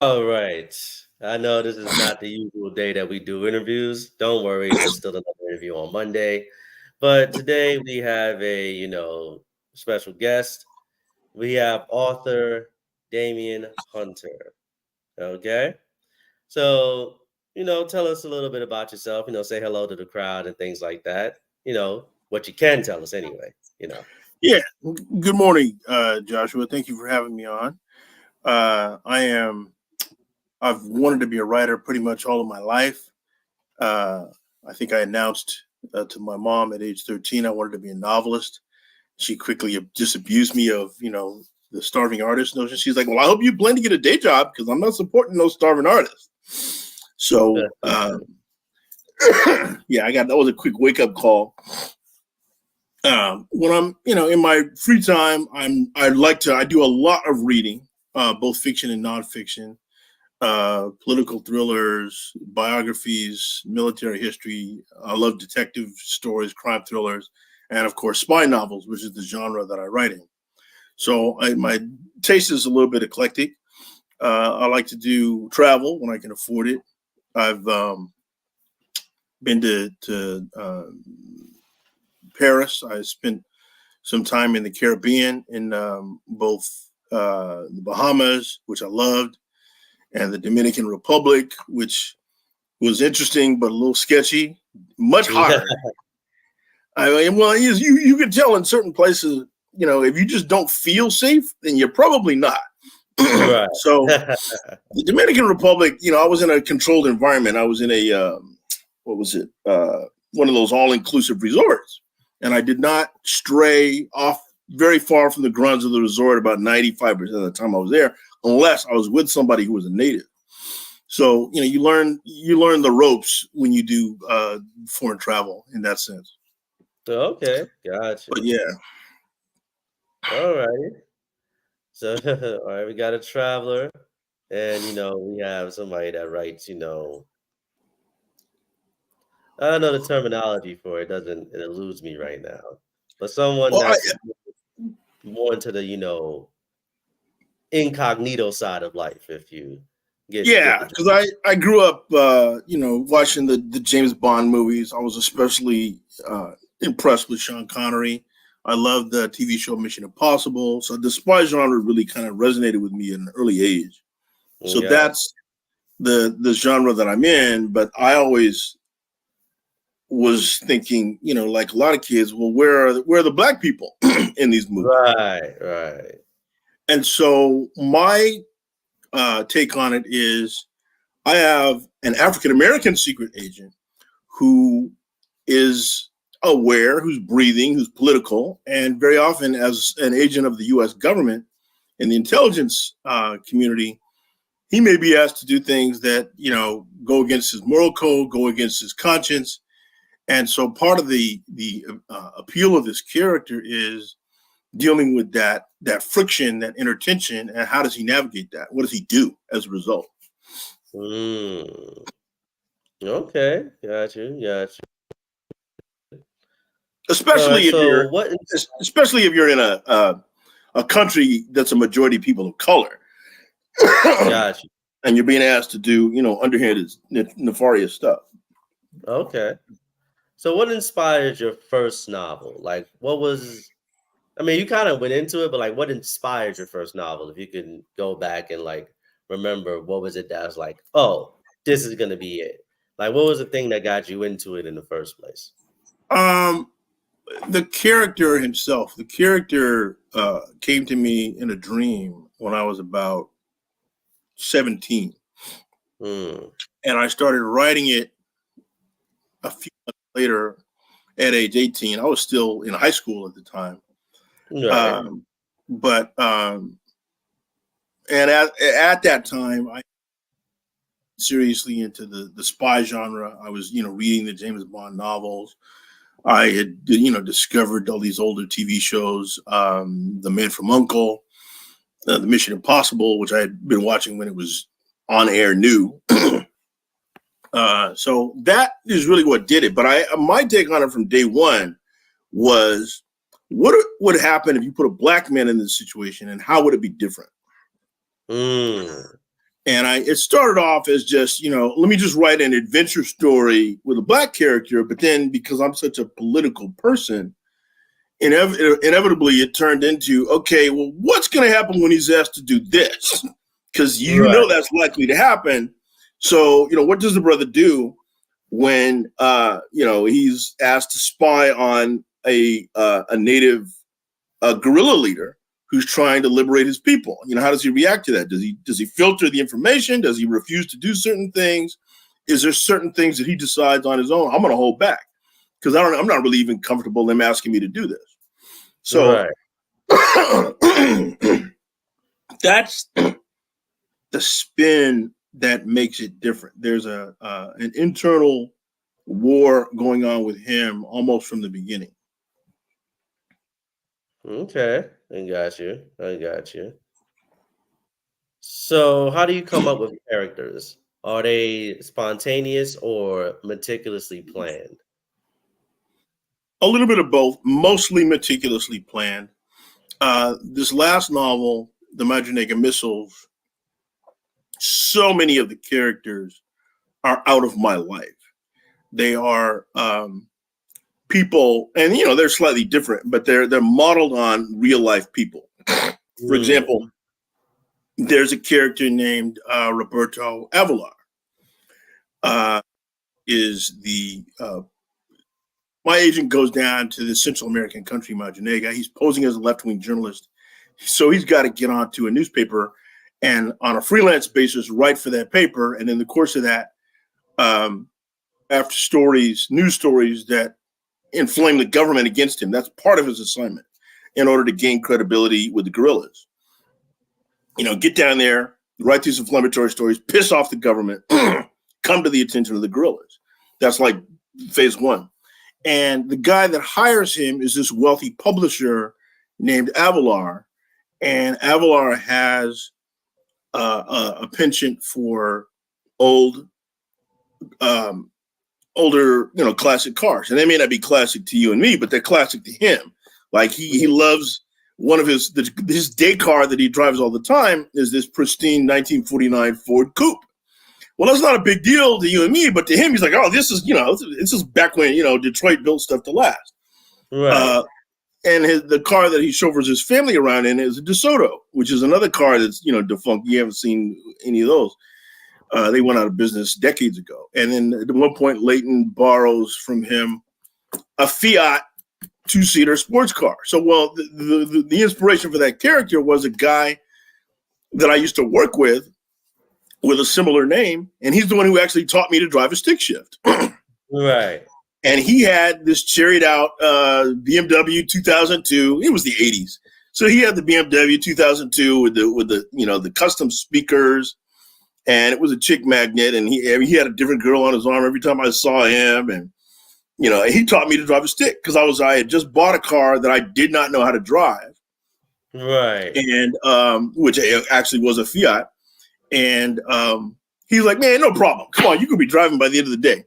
All right. I know this is not the usual day that we do interviews. Don't worry, there's still another interview on Monday. But today we have a, special guest. We have author Damien Hunter. Okay? So, tell us a little bit about yourself, say hello to the crowd and things like that. What you can tell us anyway. Yeah. Good morning, Joshua. Thank you for having me on. I am. I've wanted to be a writer pretty much all of my life. Uh, I think I announced to my mom at age 13 I wanted to be a novelist. She quickly disabused me of the starving artist notion. She's like, "Well, I hope you plan to get a day job because I'm not supporting no starving artists." So yeah, I got that was a quick wake up call. When I'm, in my free time, I do a lot of reading, both fiction and nonfiction, political thrillers, biographies, military history. I love detective stories, crime thrillers, and of course, spy novels, which is the genre that I write in. So my taste is a little bit eclectic. I like to do travel when I can afford it. I've been to Paris. I spent some time in the Caribbean, in both the Bahamas, which I loved, and the Dominican Republic, which was interesting but a little sketchy, much hotter. I mean, well, you can tell in certain places, if you just don't feel safe, then you're probably not. Right. So the Dominican Republic, I was in a controlled environment. I was in a, what was it? One of those all-inclusive resorts. And I did not stray off very far from the grounds of the resort about 95% of the time I was there, unless I was with somebody who was a native. So, you learn the ropes when you do foreign travel in that sense. Okay, gotcha. But yeah. All right. So, all right, we got a traveler, and we have somebody that writes. I don't know the terminology for it. It eludes me right now. But someone Well, that's more into the incognito side of life, if you get the because I grew up, watching the James Bond movies. I was especially impressed with Sean Connery. I loved the TV show Mission Impossible. So the spy genre really kind of resonated with me at an early age. So that's the genre that I'm in. But I always was thinking, like a lot of kids, well, where are the black people in these movies? Right. And so my take on it is I have an African American secret agent who is aware, who's breathing, who's political, and very often as an agent of the U.S. government in the intelligence community, he may be asked to do things that go against his moral code, go against his conscience. And so part of the appeal of this character is dealing with that friction, that inner tension, and how does he navigate that? What does he do as a result? Okay, got you. Especially right, especially if you're in a country that's a majority people of color, got you. and you're being asked to do underhanded, nefarious stuff. Okay. So, what inspired your first novel? Like, what was? I mean, you kind of went into it, but like, what inspired your first novel? If you can go back and like remember, what was it that was like, oh, this is gonna be it? Like, what was the thing that got you into it in the first place? The character himself, the character came to me in a dream when I was about 17. And I started writing it a few months later at age 18. I was still in high school at the time. Right. And at that time, I seriously into the spy genre. I was, reading the James Bond novels. I had, discovered all these older TV shows, The Man from U.N.C.L.E., the Mission Impossible, which I had been watching when it was on air new. So that is really what did it. But my take on it from day one was, what would happen if you put a black man in this situation, and how would it be different? And it started off as just, let me just write an adventure story with a black character. But then because I'm such a political person, inevitably it turned into, okay, well, what's going to happen when he's asked to do this? Because Right. that's likely to happen. So, what does the brother do when, he's asked to spy on a native guerrilla leader who's trying to liberate his people? How does he react to that? Does he filter the information? Does he refuse to do certain things? Is there certain things that he decides on his own? I'm going to hold back because I'm not really even comfortable in him asking me to do this. So Right. that's the spin that makes it different. There's an internal war going on with him almost from the beginning. Okay. I got you. I got you. So, how do you come up with characters? Are they spontaneous or meticulously planned? A little bit of both, mostly meticulously planned. This last novel, The Majinega Missiles, so many of the characters are out of my life. They are people, and they're slightly different, but they're modeled on real life people. For Mm. example, there's a character named Roberto Avelar. Is the My agent goes down to the Central American country Majinega. He's posing as a left-wing journalist, so he's got to get onto a newspaper and on a freelance basis write for that paper. And in the course of that, after news stories that inflame the government against him, that's part of his assignment in order to gain credibility with the guerrillas. Get down there, write these inflammatory stories, piss off the government, come to the attention of the guerrillas. That's like phase one. And the guy that hires him is this wealthy publisher named Avelar. And Avelar has a penchant for older, classic cars. And they may not be classic to you and me, but they're classic to him. Like he loves one of his day car that he drives all the time is this pristine 1949 Ford Coupe. Well, that's not a big deal to you and me, but to him, he's like, oh, this is back when, Detroit built stuff to last. Right. And the car that he chauffeurs his family around in is a DeSoto, which is another car that's, defunct. You haven't seen any of those. They went out of business decades ago. And then at one point, Leighton borrows from him a Fiat two-seater sports car. So, the inspiration for that character was a guy that I used to work with a similar name, and he's the one who actually taught me to drive a stick shift. Right. And he had this cherried out BMW 2002. It was the 80s, so he had the BMW 2002 with the custom speakers, and it was a chick magnet. And he had a different girl on his arm every time I saw him, and he taught me to drive a stick because I had just bought a car that I did not know how to drive, Right. and which actually was a Fiat. And he's like, man, no problem. Come on, you could be driving by the end of the day.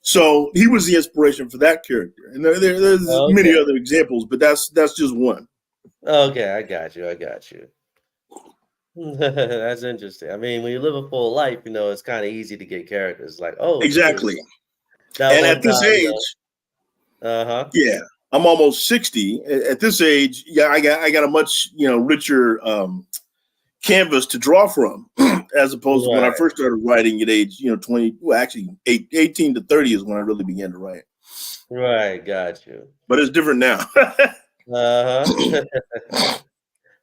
So he was the inspiration for that character. And there's many Okay. other examples, but that's just one. Okay, I got you. I got you. That's interesting. I mean, when you live a full life, it's kind of easy to get characters. Like, oh, shoot, Exactly. that And one at this time, age, uh-huh. yeah, I'm almost 60. At this age, yeah, I got a much, richer canvas to draw from as opposed to when I Right. first started writing at age, 20, well, actually 18 to 30 is when I really began to write. Right. Got you. But it's different now. Uh-huh.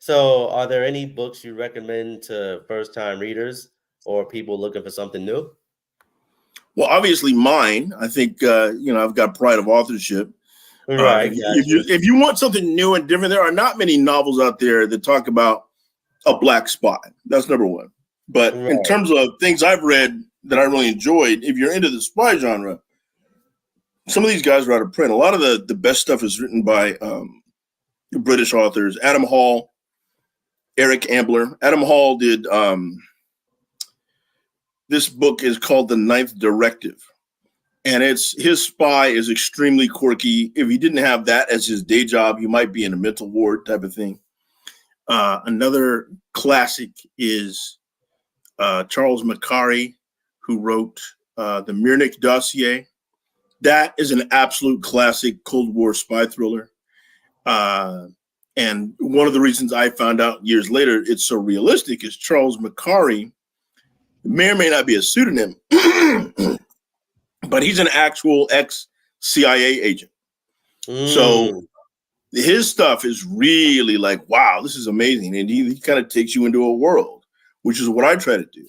So, are there any books you recommend to first-time readers or people looking for something new? Well, obviously mine. I think I've got pride of authorship. Right. If, Got you. if you want something new and different, there are not many novels out there that talk about a black spy. That's number one. But in Right. terms of things I've read that I really enjoyed, if you're into the spy genre, some of these guys are out of print. A lot of the best stuff is written by British authors. Adam Hall, Eric Ambler. Adam Hall did this book is called The Ninth Directive. And his spy is extremely quirky. If he didn't have that as his day job, he might be in a mental ward type of thing. Another classic is Charles Macari, who wrote the Mirnik dossier. That is an absolute classic Cold War spy thriller. And one of the reasons I found out years later it's so realistic is Charles Macari may or may not be a pseudonym, but he's an actual ex-CIA agent. So his stuff is really like, wow, this is amazing. And he kind of takes you into a world, which is what I try to do.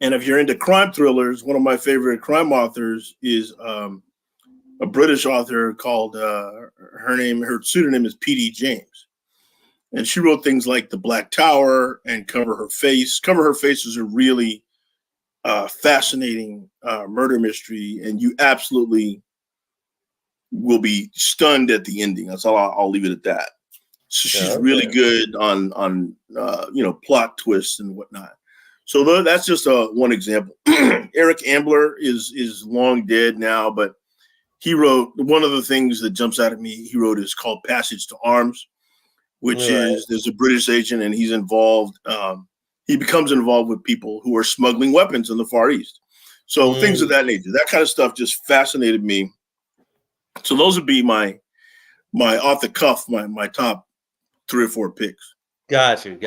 And if you're into crime thrillers, one of my favorite crime authors is a British author called, her pseudonym is P.D. James. And she wrote things like The Black Tower and Cover Her Face. Cover Her Face is a really fascinating murder mystery, and you absolutely will be stunned at the ending. That's all. I'll leave it at that. So she's really good on plot twists and whatnot. So that's just one example. Eric Ambler is long dead now, but he wrote one of the things that jumps out at me. He wrote is called Passage to Arms, which is there's a British agent and he's involved. He becomes involved with people who are smuggling weapons in the Far East. So things of that nature. That kind of stuff just fascinated me. So those would be my off the cuff, my top 3 or 4 picks. Got you.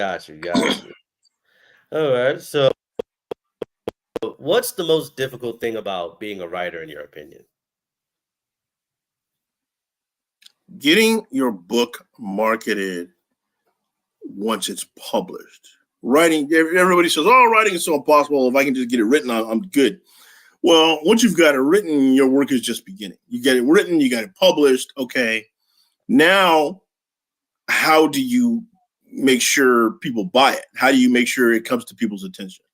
All right. So what's the most difficult thing about being a writer, in your opinion? Getting your book marketed once it's published. Writing, everybody says, oh, writing is so impossible. If I can just get it written, I'm good. Well, once you've got it written, your work is just beginning. You get it written, you got it published. Okay. Now, how do you make sure people buy it? How do you make sure it comes to people's attention?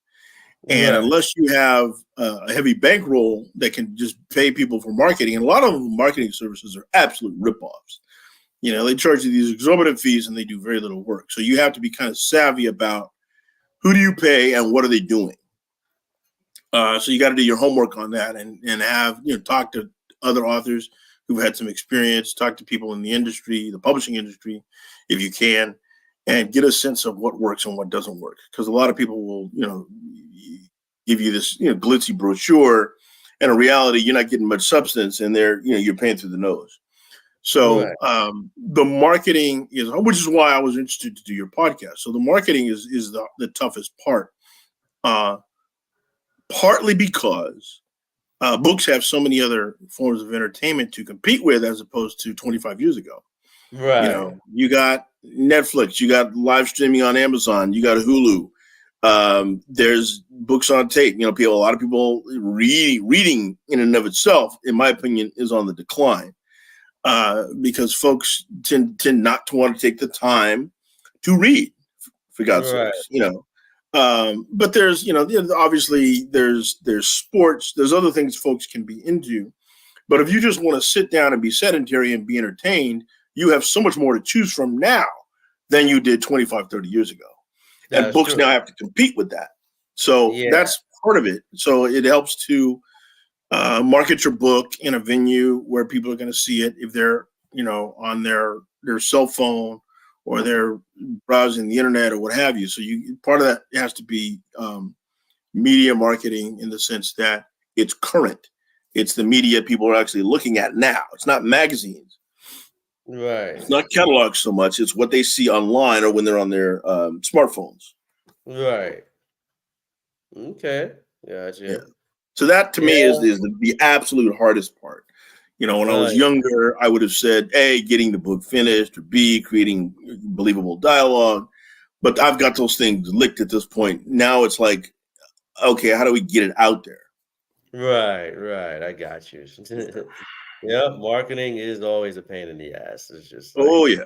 And unless you have a heavy bankroll that can just pay people for marketing, and a lot of marketing services are absolute ripoffs. You know, they charge you these exorbitant fees and they do very little work. So you have to be kind of savvy about who do you pay and what are they doing. So you got to do your homework on that and have, talk to other authors who've had some experience, talk to people in the industry, the publishing industry, if you can, and get a sense of what works and what doesn't work. Because a lot of people will, give you this, glitzy brochure, and in reality, you're not getting much substance, and you're paying through the nose. So the marketing is, which is why I was interested to do your podcast. So the marketing is the toughest part, partly because books have so many other forms of entertainment to compete with as opposed to 25 years ago. Right. You got Netflix, you got live streaming on Amazon, you got Hulu. There's books on tape. A lot of people reading in and of itself, in my opinion, is on the decline because folks tend not to want to take the time to read, for God's sakes. But there's obviously there's sports, there's other things folks can be into. But if you just want to sit down and be sedentary and be entertained, you have so much more to choose from now than you did 25, 30 years ago. And books now have to compete with that. So that's part of it. So it helps to market your book in a venue where people are going to see it if they're, on their cell phone or they're browsing the internet or what have you. So part of that has to be media marketing in the sense that it's current. It's the media people are actually looking at now. It's not magazines. Right. It's not catalogs so much. It's what they see online or when they're on their smartphones. Right. Okay. Gotcha. Yeah. So that to me is the absolute hardest part. When I was younger, I would have said, A, getting the book finished, or B, creating believable dialogue. But I've got those things licked at this point. Now it's like, okay, how do we get it out there? Right. I got you. Yeah, marketing is always a pain in the ass. It's just like, oh yeah.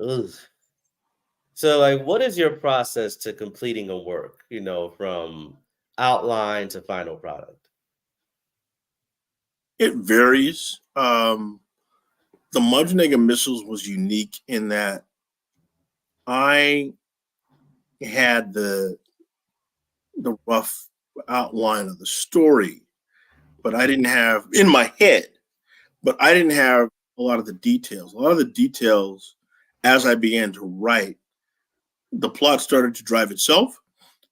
Ugh. So, what is your process to completing a work? From outline to final product. It varies. The Mudgenega Missiles was unique in that I had the rough outline of the story, but I didn't have in my head, but I didn't have a lot of the details. A lot of the details as I began to write the plot started to drive itself.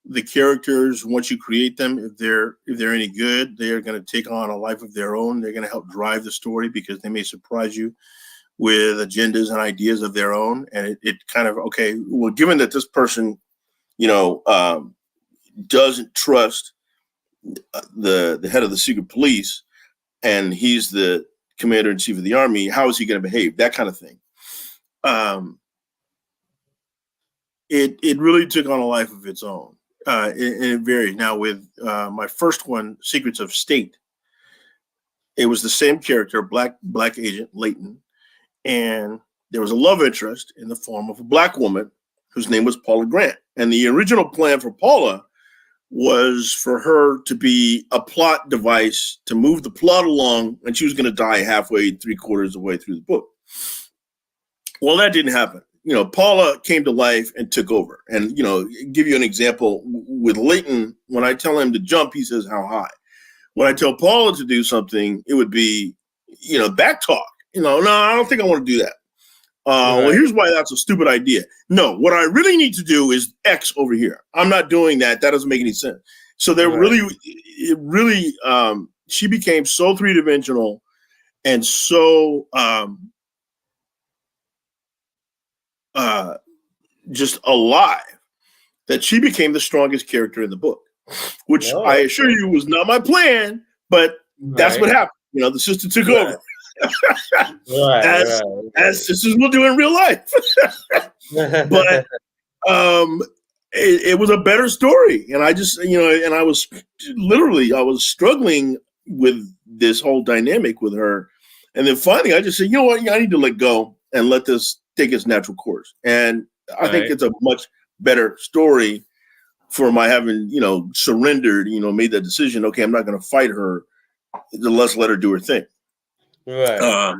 The characters, once you create them, if they're any good, they're going to take on a life of their own. They're going to help drive the story because they may surprise you with agendas and ideas of their own. And it kind of, okay, well, given that this person, doesn't trust the head of the secret police, and he's the commander in chief of the army, how is he going to behave? That kind of thing. It really took on a life of its own. And it varied. Now with my first one, Secrets of State, it was the same character, black agent Leighton, and there was a love interest in the form of a black woman whose name was Paula Grant. And the original plan for Paula was for her to be a plot device to move the plot along, and she was going to die halfway, 3/4 of the way through the book. Well, that didn't happen. Paula came to life and took over. And, give you an example with Leighton, when I tell him to jump, he says, how high? When I tell Paula to do something, it would be, back talk. No, I don't think I want to do that. Well, here's why that's a stupid idea. No, what I really need to do is X over here. I'm not doing that. That doesn't make any sense. So she became so three-dimensional and so just alive that she became the strongest character in the book, which I assure you was not my plan, but that's what happened. The sister took over. As sisters will do in real life. But it was a better story. And I just, and I was struggling with this whole dynamic with her. And then finally I just said, you know what, I need to let go and let this take its natural course. And I think it's a much better story for my having, surrendered, made that decision. Okay, I'm not going to fight her. Let's let her do her thing. Right.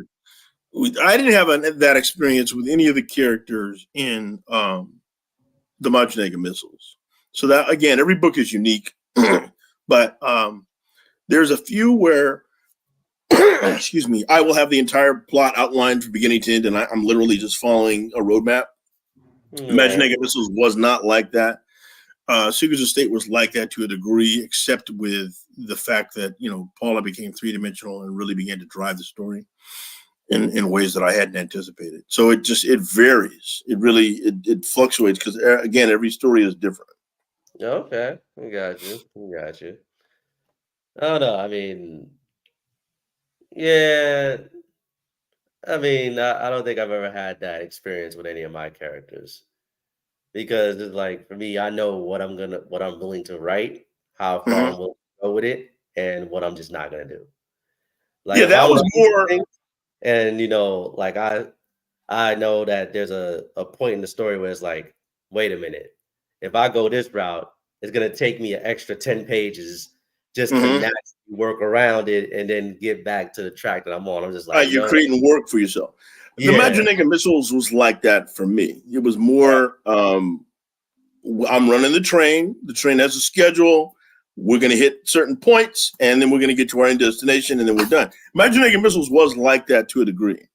I didn't have that experience with any of the characters in the Majinega Missiles. So that, again, every book is unique. But there's a few where, excuse me, I will have the entire plot outlined from beginning to end, and I'm literally just following a roadmap. Majinega Missiles was not like that. Secrets of State was like that to a degree, except with the fact that, Paula became three-dimensional and really began to drive the story in ways that I hadn't anticipated. So it varies. It really fluctuates because, again, every story is different. Okay, I got you. I don't know. I mean, yeah. I mean, I don't think I've ever had that experience with any of my characters. Because it's like, for me, I know what I'm willing to write, how far I'm willing to go with it, and what I'm just not gonna do. Like, if that I'm was more. And like I know that there's a point in the story where it's like, wait a minute, if I go this route, it's gonna take me an extra 10 pages just to naturally work around it and then get back to the track that I'm on. I'm just like, you're creating work for yourself. The Majinega Missiles was like that for me. It was more, I'm running the train. The train has a schedule. We're going to hit certain points, and then we're going to get to our end destination, and then we're done. Majinega Missiles was like that to a degree.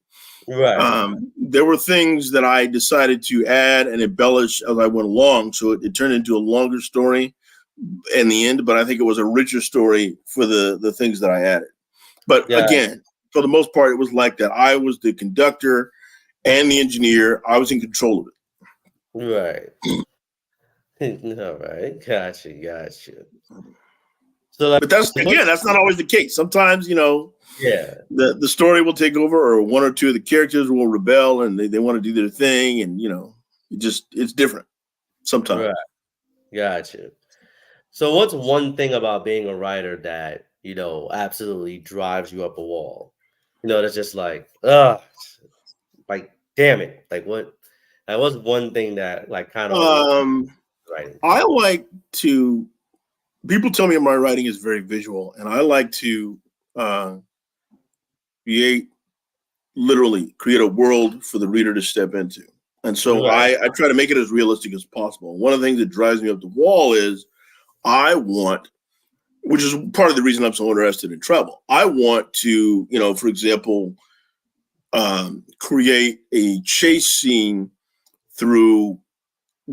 Right. There were things that I decided to add and embellish as I went along, so it turned into a longer story in the end, but I think it was a richer story for the things that I added. But again, for the most part, it was like that. I was the conductor and the engineer. I was in control of it. Right. All right. Gotcha. So, but that's not always the case. Sometimes, the story will take over, or one or two of the characters will rebel and they want to do their thing, and it's different sometimes. Right. Gotcha. So what's one thing about being a writer that, absolutely drives you up a wall? That's just like, like, damn it. Like what? That was one thing that kind of writing. I like to, people tell me my writing is very visual, and I like to create a world for the reader to step into. And so I try to make it as realistic as possible. One of the things that drives me up the wall is I want, which is part of the reason I'm so interested in travel. I want to, for example, create a chase scene through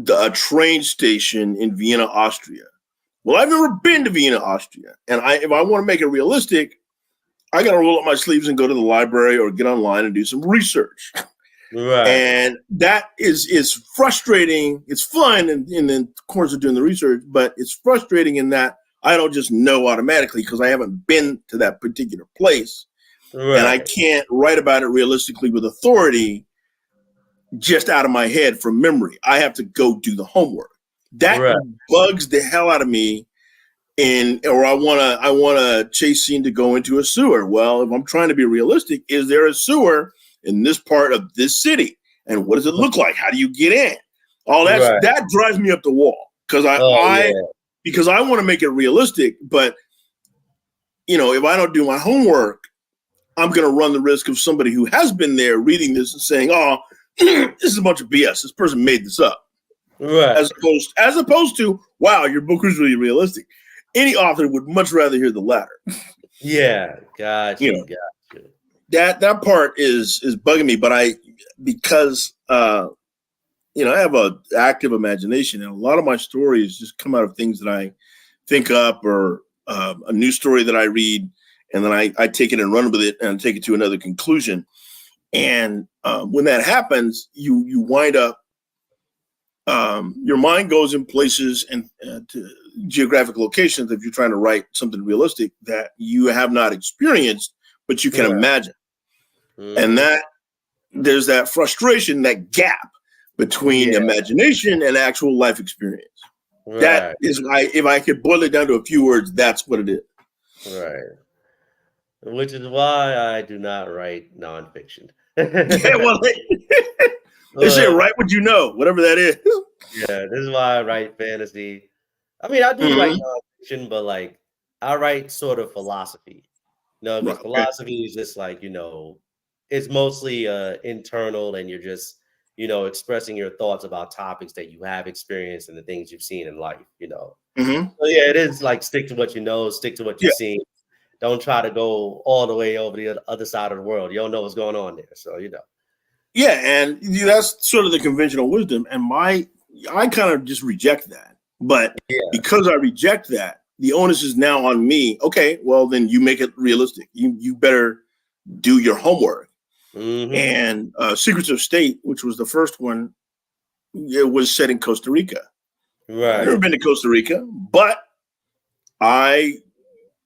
a train station in Vienna, Austria. Well, I've never been to Vienna, Austria. And if I want to make it realistic, I got to roll up my sleeves and go to the library or get online and do some research. Right. And that is frustrating. It's fun in the course of doing the research, but it's frustrating in that I don't just know automatically because I haven't been to that particular place. Right. And I can't write about it realistically with authority just out of my head from memory. I have to go do the homework. That bugs the hell out of me. Or I want a chase scene to go into a sewer. Well, if I'm trying to be realistic, is there a sewer in this part of this city? And what does it look like? How do you get in? All that drives me up the wall because because I want to make it realistic. But if I don't do my homework, I'm going to run the risk of somebody who has been there reading this and saying, "Oh, this is a bunch of BS. This person made this up." Right. As opposed to, "Wow, your book was really realistic." Any author would much rather hear the latter. Yeah, gotcha. That part is bugging me, but because I have an active imagination, and a lot of my stories just come out of things that I think up or a new story that I read, and then I take it and run with it and take it to another conclusion. And when that happens, you wind up, your mind goes in places and to geographic locations if you're trying to write something realistic that you have not experienced, but you can imagine. And that there's that frustration, that gap between imagination and actual life experience. That is, if I could boil it down to a few words, that's what it is. Right. Which is why I do not write nonfiction. They say write what you know, whatever that is. Yeah, this is why I write fantasy. I mean, I do write nonfiction, but like I write sort of philosophy. Because philosophy is just like, it's mostly internal, and you're just, expressing your thoughts about topics that you have experienced and the things you've seen in life, So yeah, it is like stick to what you know, stick to what you've seen. Don't try to go all the way over the other side of the world. You don't know what's going on there. So, Yeah, and that's sort of the conventional wisdom. And I kind of just reject that. But because I reject that, the onus is now on me. Okay, well, then you make it realistic. You better do your homework. And Secrets of State, which was the first one, it was set in Costa Rica. Right. I've never been to Costa Rica, but I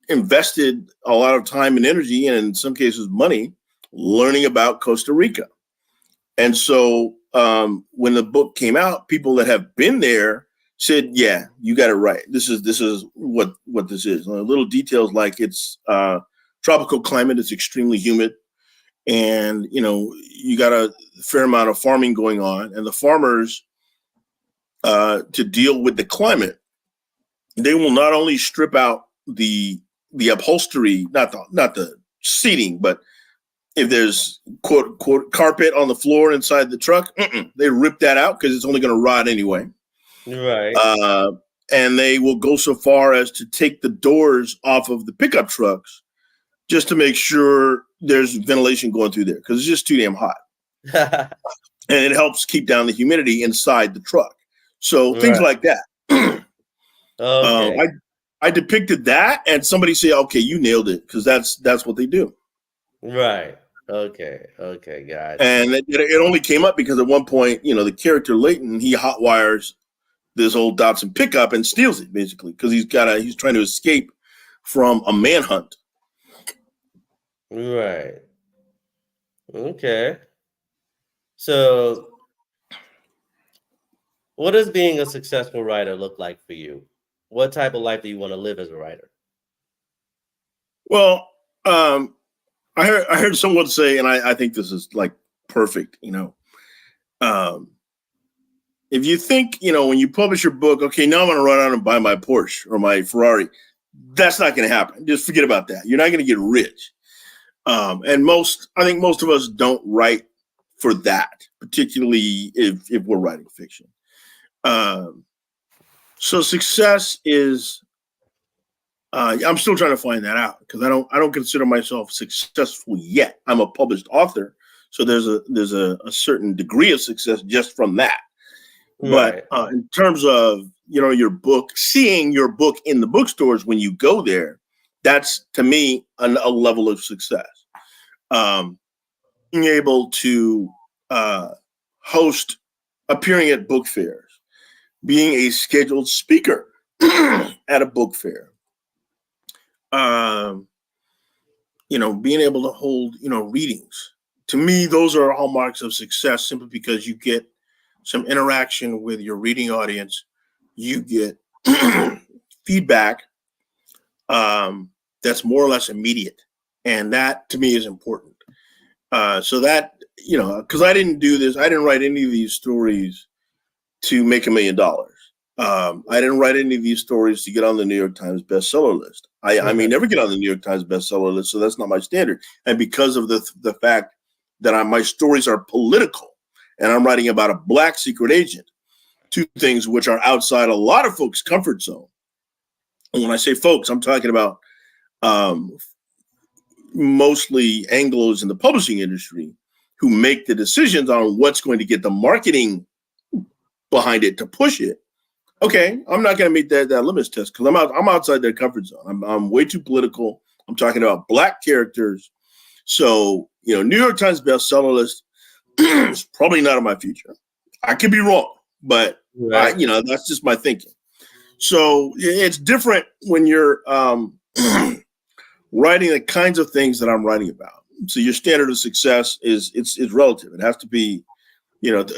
invested a lot of time and energy, and in some cases money, learning about Costa Rica. And so when the book came out, people that have been there said, "Yeah, you got it right. This is what this is." Little details like it's tropical climate, it's extremely humid, and you got a fair amount of farming going on, and the farmers to deal with the climate, they will not only strip out the upholstery, not the seating, but if there's quote carpet on the floor inside the truck, they rip that out because it's only going to rot anyway. Right. And they will go so far as to take the doors off of the pickup trucks just to make sure there's ventilation going through there because it's just too damn hot. And it helps keep down the humidity inside the truck. So things like that. Okay. I depicted that, and somebody say, "Okay, you nailed it," because that's what they do. Right. Okay. Gotcha. And it only came up because at one point, the character Leighton, he hotwires this old Datsun pickup and steals it basically because he's trying to escape from a manhunt. Right. Okay. So, what does being a successful writer look like for you? What type of life do you want to live as a writer? Well, I heard someone say, and I think this is like perfect, if you think, when you publish your book, okay, now I'm going to run out and buy my Porsche or my Ferrari. That's not going to happen. Just forget about that. You're not going to get rich. And I think most of us don't write for that, particularly if we're writing fiction. So success is, I'm still trying to find that out because I don't consider myself successful yet. I'm a published author, so there's a certain degree of success just from that. But Right. in terms of, your book, seeing your book in the bookstores when you go there, that's to me a level of success. Um, Being able to host, appearing at book fairs, being a scheduled speaker at a book fair, um, being able to hold, readings. To me, those are hallmarks of success simply because you get some interaction with your reading audience. You get feedback that's more or less immediate. And that to me is important. So that, because I didn't do this, I didn't write any of these stories to make $1 million. I didn't write any of these stories to get on the New York Times bestseller list. I may never get on the New York Times bestseller list, so that's not my standard. And because of the fact that my stories are political, and I'm writing about a black secret agent, two things which are outside a lot of folks' comfort zone. And when I say folks, I'm talking about mostly Anglos in the publishing industry who make the decisions on what's going to get the marketing behind it to push it. Okay, I'm not going to meet that litmus test because I'm outside their comfort zone. I'm way too political. I'm talking about black characters. So, New York Times bestseller list is probably not in my future. I could be wrong, but Right. that's just my thinking. So it's different when you're writing the kinds of things that I'm writing about. So your standard of success is relative. It has to be,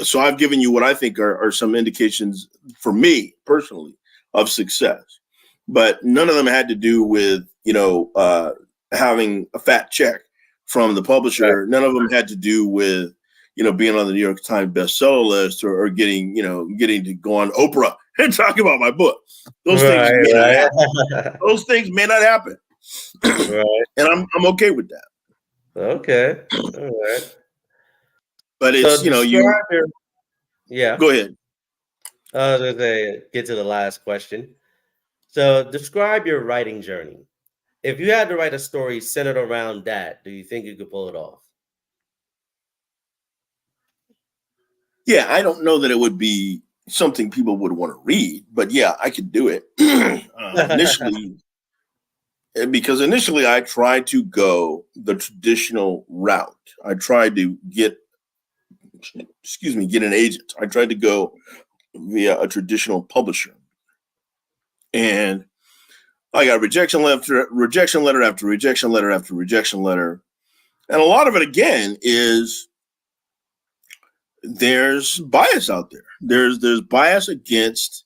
so I've given you what I think are some indications for me personally of success, but none of them had to do with, having a fat check from the publisher. Right. None of them had to do with, being on the New York Times bestseller list or getting to go on Oprah and talk about my book. Those things may not Right. happen. Those things may not happen. Right. And I'm okay with that. Okay. All right. But So it's, you describe your yeah. go ahead. I was gonna say get to the last question. So describe your writing journey. If you had to write a story centered around that, do you think you could pull it off? Yeah, I don't know that it would be something people would want to read, but yeah, I could do it. Initially I tried to go the traditional route. I tried to get an agent. I tried to go via a traditional publisher. And I got rejection letter after rejection letter after rejection letter after rejection letter. And a lot of it again is there's bias out there. There's bias against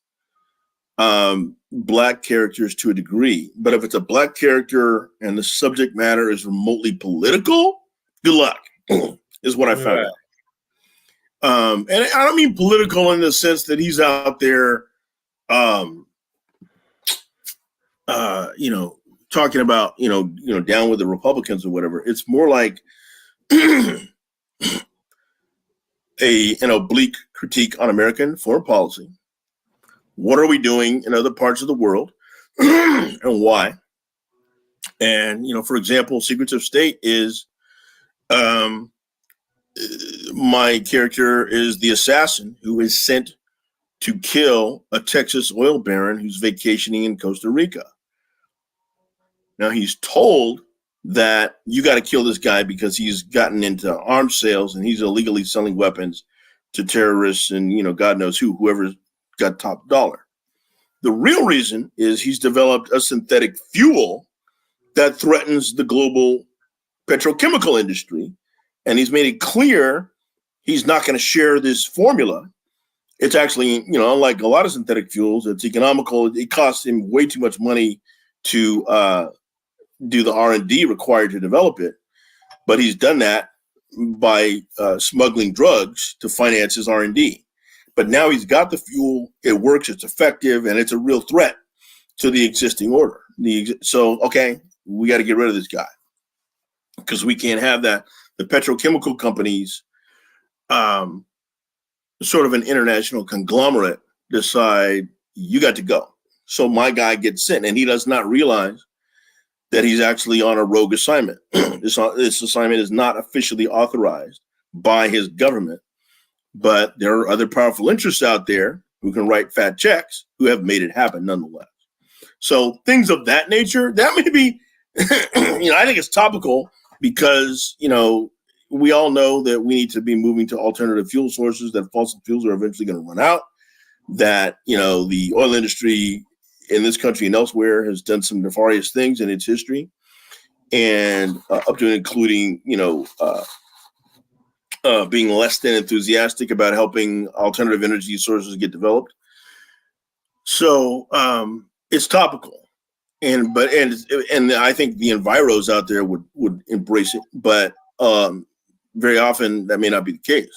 black characters to a degree. But if it's a black character and the subject matter is remotely political, good luck, is what I found out. And I don't mean political in the sense that he's out there, talking about, down with the Republicans or whatever. It's more like an oblique critique on American foreign policy. What are we doing in other parts of the world and why? And, for example, Secrets of State is my character is the assassin who is sent to kill a Texas oil baron who's vacationing in Costa Rica. Now he's told that you got to kill this guy because he's gotten into arms sales and he's illegally selling weapons to terrorists and, God knows whoever's got top dollar. The real reason is he's developed a synthetic fuel that threatens the global petrochemical industry. And he's made it clear he's not going to share this formula. It's actually, unlike a lot of synthetic fuels, it's economical. It costs him way too much money to do the R&D required to develop it. But he's done that by smuggling drugs to finance his R&D. But now he's got the fuel. It works. It's effective. And it's a real threat to the existing order. Okay, we got to get rid of this guy because we can't have that. The petrochemical companies, sort of an international conglomerate, decide you got to go. So my guy gets sent, and he does not realize that he's actually on a rogue assignment. This assignment is not officially authorized by his government, but there are other powerful interests out there who can write fat checks who have made it happen nonetheless. So things of that nature, that may be, I think it's topical because, we all know that we need to be moving to alternative fuel sources, that fossil fuels are eventually going to run out, that, the oil industry in this country and elsewhere has done some nefarious things in its history, and up to and including, being less than enthusiastic about helping alternative energy sources get developed. So it's topical, and I think the enviros out there would embrace it, but very often that may not be the case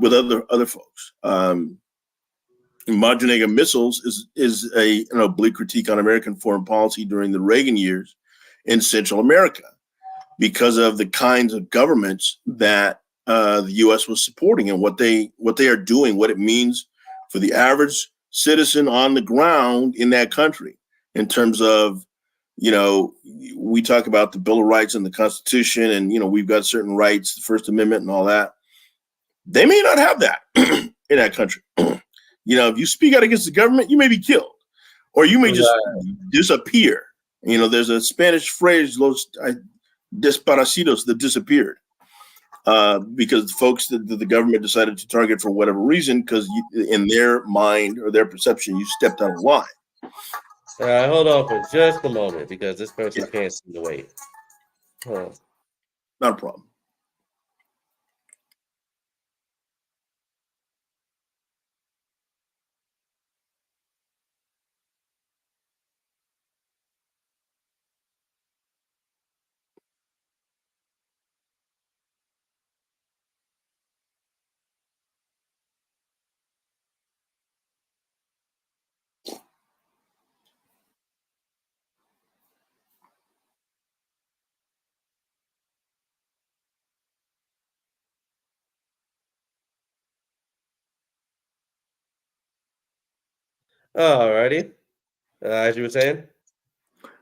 with other folks. Modular missiles is an oblique critique on American foreign policy during the Reagan years in Central America because of the kinds of governments that the U.S. was supporting and what they are doing, what it means for the average citizen on the ground in that country in terms of, we talk about the Bill of Rights and the Constitution, and, we've got certain rights, the First Amendment and all that. They may not have that in that country. If you speak out against the government, you may be killed, or you may just disappear. There's a Spanish phrase, los desaparecidos, that disappeared because folks that the government decided to target for whatever reason, because in their mind or their perception, you stepped out of line. All right, hold on for just a moment because this person can't see the wait. Hold on. Not a problem. All righty. As you were saying?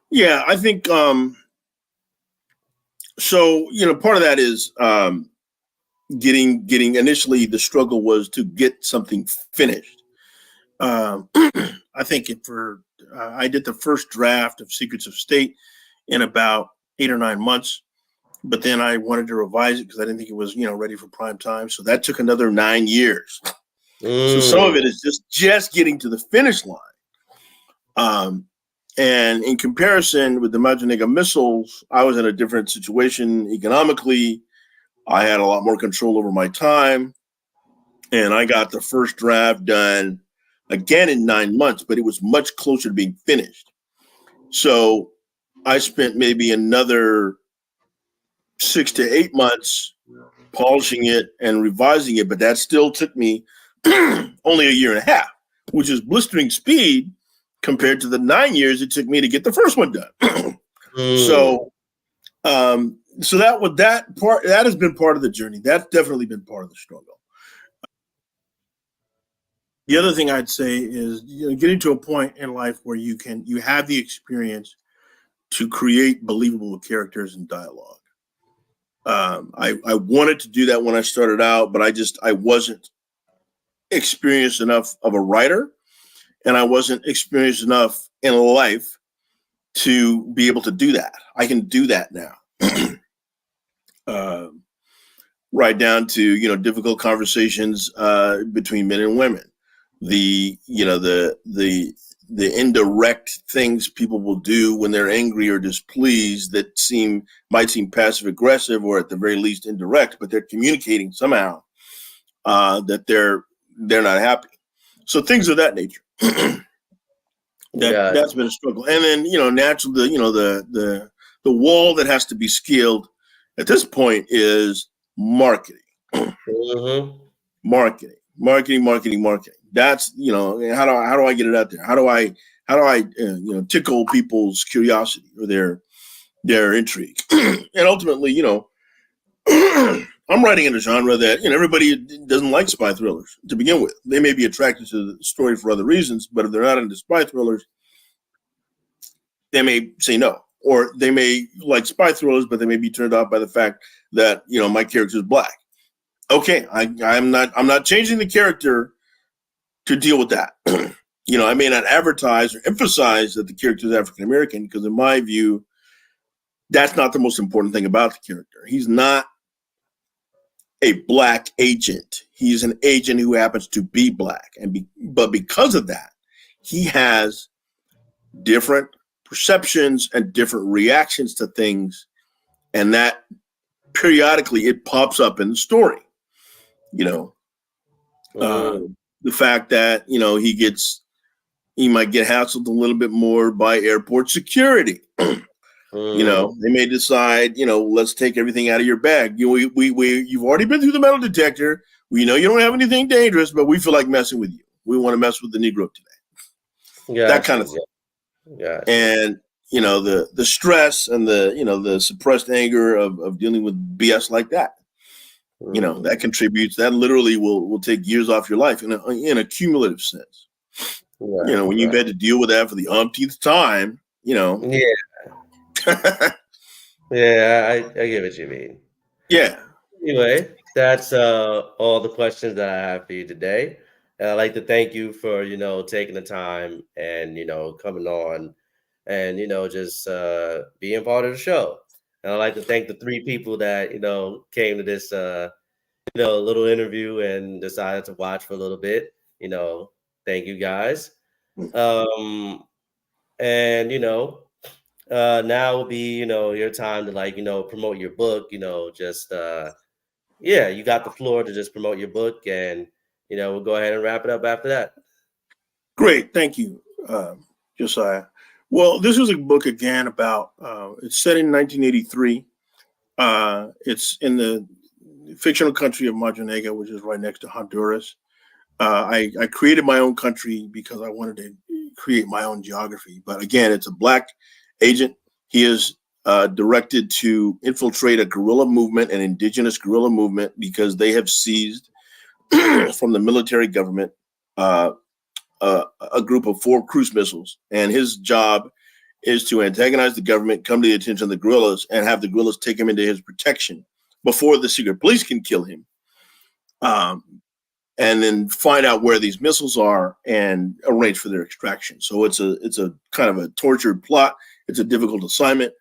Yeah, I think so. Part of that is getting initially the struggle was to get something finished. I think I did the first draft of Secrets of State in about 8 or 9 months, but then I wanted to revise it because I didn't think it was ready for prime time. So that took another 9 years. So some of it is just getting to the finish line. And in comparison with the Majinega missiles, I was in a different situation economically. I had a lot more control over my time, and I got the first draft done again in 9 months, but it was much closer to being finished. So I spent maybe another 6 to 8 months polishing it and revising it, but that still took me only a year and a half, which is blistering speed compared to the 9 years it took me to get the first one done. So that has been part of the journey. That's definitely been part of the struggle. The other thing I'd say is getting to a point in life where you have the experience to create believable characters and dialogue. I wanted to do that when I started out, but I wasn't experienced enough of a writer, and I wasn't experienced enough in life to be able to do that. I can do that now. Right down to difficult conversations between men and women, the indirect things people will do when they're angry or displeased that might seem passive aggressive or at the very least indirect, but they're communicating somehow that they're not happy. So things of that nature. That's been a struggle. And then naturally the wall that has to be scaled at this point is marketing. Marketing. That's how do I get it out there? How do I tickle people's curiosity or their intrigue? And ultimately, I'm writing in a genre that everybody doesn't like spy thrillers to begin with. They may be attracted to the story for other reasons, but if they're not into spy thrillers, they may say no. Or they may like spy thrillers, but they may be turned off by the fact that my character is black. Okay, I'm not changing the character to deal with that. I may not advertise or emphasize that the character is African American because, in my view, that's not the most important thing about the character. He's not a black agent. He's an agent who happens to be black, but because of that, he has different perceptions and different reactions to things, and that periodically it pops up in the story. You know, Mm, the fact that he might get hassled a little bit more by airport security. mm. They may decide, let's take everything out of your bag. You've already been through the metal detector. We know you don't have anything dangerous, but we feel like messing with you. We want to mess with the Negro today. That Got kind of you. thing. Got you. And the stress and the suppressed anger of dealing with BS like that. Mm. That contributes. That literally will take years off your life in a cumulative sense. Right, When you've right. had to deal with that for the umpteenth time. Yeah, yeah, I get what you mean. Yeah. Anyway, that's all the questions that I have for you today. And I'd like to thank you for, taking the time and, coming on and, just being part of the show. And I'd like to thank the three people that, came to this, little interview and decided to watch for a little bit. Thank you guys. Um, and, now will be, your time to promote your book, just yeah, you got the floor to just promote your book, and we'll go ahead and wrap it up after that. Great, thank you, Josiah. Well, this is a book again about. It's set in 1983. It's in the fictional country of Madrigal, which is right next to Honduras. I created my own country because I wanted to create my own geography. But again, it's a black agent. He is directed to infiltrate a guerrilla movement, an indigenous guerrilla movement, because they have seized from the military government uh, a group of 4 cruise missiles, and his job is to antagonize the government, come to the attention of the guerrillas, and have the guerrillas take him into his protection before the secret police can kill him. Um, and then find out where these missiles are and arrange for their extraction. So it's a kind of a tortured plot. It's a difficult assignment.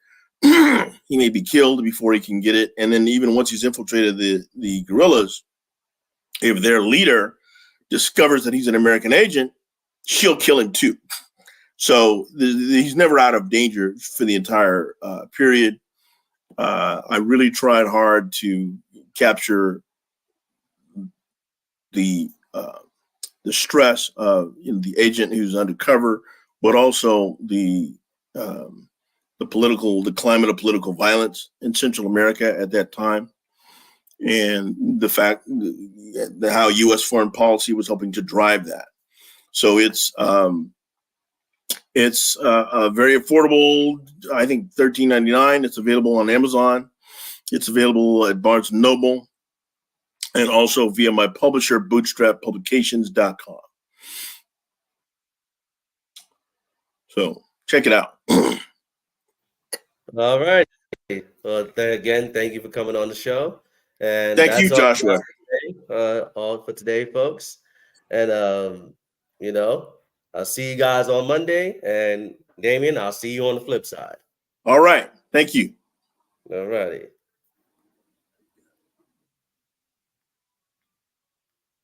He may be killed before he can get it, and then even once he's infiltrated the guerrillas, if their leader discovers that he's an American agent, she'll kill him too. So he's never out of danger for the entire period. I really tried hard to capture the uh, the stress of the agent who's undercover, but also the climate of political violence in Central America at that time, and the fact that how U.S. foreign policy was helping to drive that. So it's very affordable. I think $13.99. It's available on Amazon. It's available at Barnes and Noble, and also via my publisher, bootstrappublications.com. So check it out. All right. Well, again, thank you for coming on the show, and Thank you, that's all Joshua. all for today, folks. And you know, I'll see you guys on Monday, and Damien, I'll see you on the flip side. All right. Thank you. All righty.